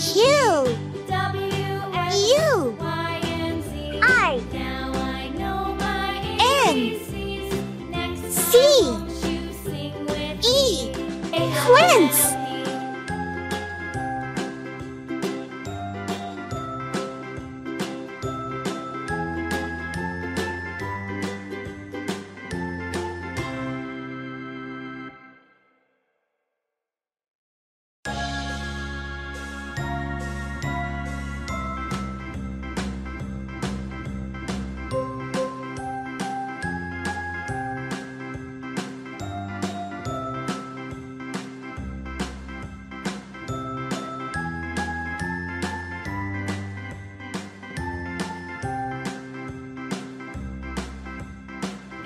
Q, W, X, U, Y, and Z. I, Now I know my N, ABCs. Next C, time won't you sing with E, me? Quince.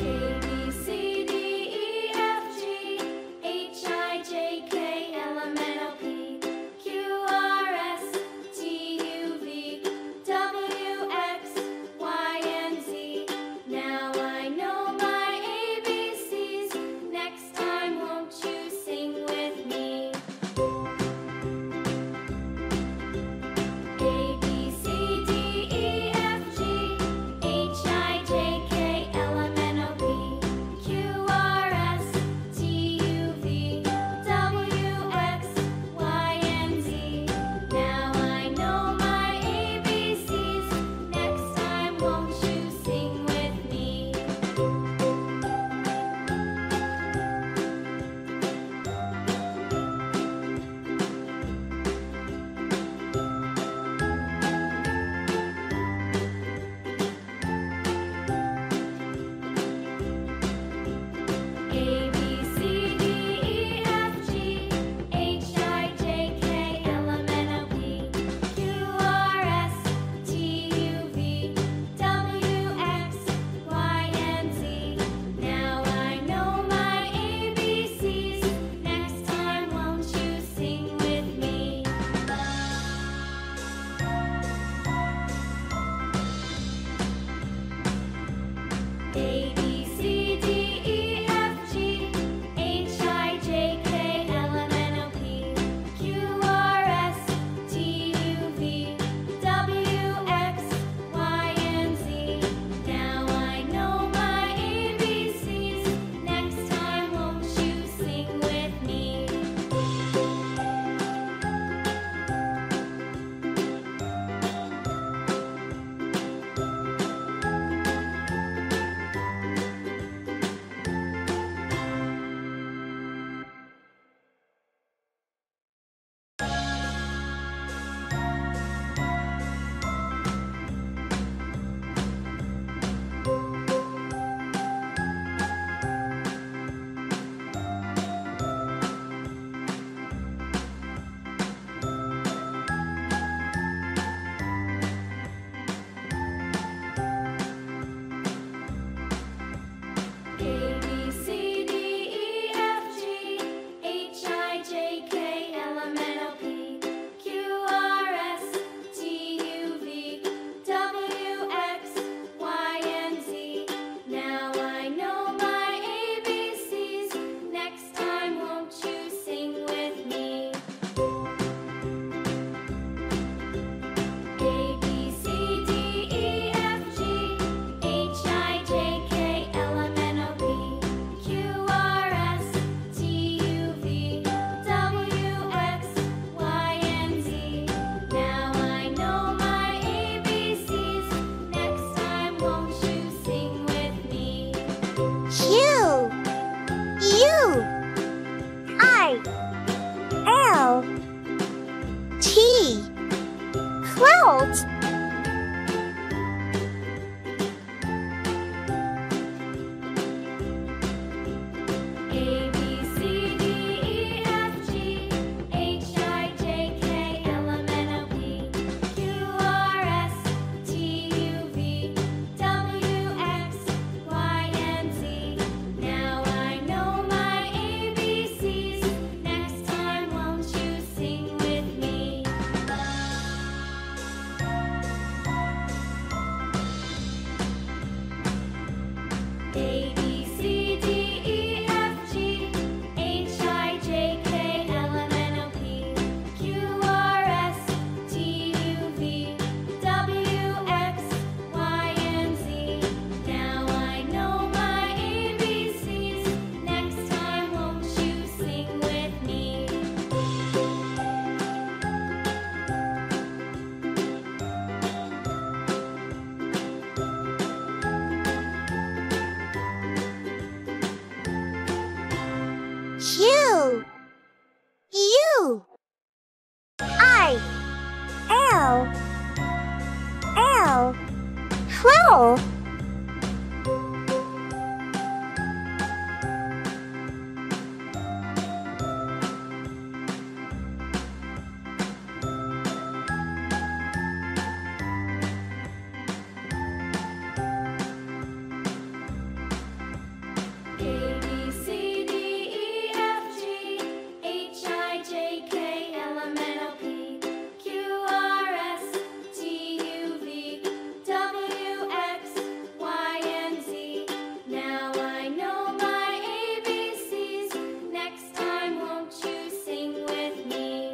A, B, C, D, E, F, G, H, I, J, K, L, M, N, O, P, Q, R, S, T, U, V, W, X, Y, and Z. Now I know my ABCs. Next time won't you sing with me? A, B, C, D, E, F, G, H, I, J, K, L, M, N, O, P, Q, R, S, T, U, V, W, X, Y, and Z. Now I know my ABCs. Next time won't you sing with me? A, B, C, D, E, F, G, H, I, J, K, L, M, N, O, P, Q, R, S, T, U, V, W, X, Y, and Z. Now I know my ABCs. Next time won't you sing with me? A, B, C, D, E, F, G, H, I, J, K, L, M, N, O, P, Q, R, S, T, U, V, W, X, Y, and Z. Now I know my ABCs. Next time won't you sing with me? A, B, C, D, E, F, G, H, I, J, K, L, M, N, O, P, Q, R, S, T, U, V, W, X, Y, and Z. Now I know my ABCs. Next time won't you sing with me? A, B, C, D, E, F, G, H, I, J, K, L, M, N, O, P, Q, R, S, T, U, V, W, X, Y, and Z. Now I know my ABCs. Next time won't you sing with me? Q, U, I, L, T, Quilt. A, B, C, D, E, F, G, H, I, J, K, L, M, N, O, P, Q, R, S, T, U, V, W, X, Y, and Z. Now I know my ABCs. Next time won't you sing with me? U, I, L, L, Quill. A B C D E F G H I J K L M N O P Q R S T U V W X Y and Z. Now I know my ABCs. Next time, won't you sing with me?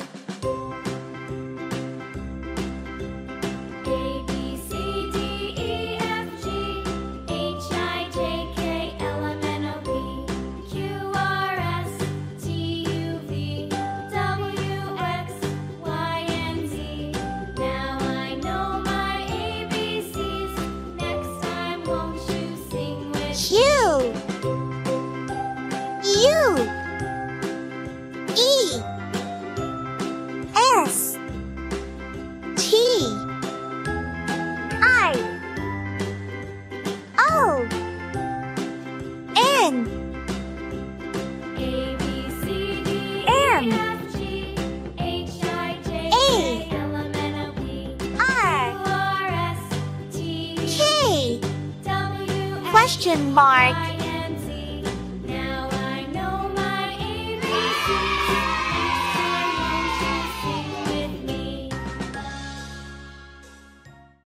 A B C D E F G H I J K L M N O P Q R S T U V W X Y and Z. Now I know my ABCs. Next time, won't you sing with Q, U, E, S, T, I, O, N, A B C D M, E F G H I J K L M N O P Q R, R S T U K, W X question mark. Y and Z. Now I know my ABCs.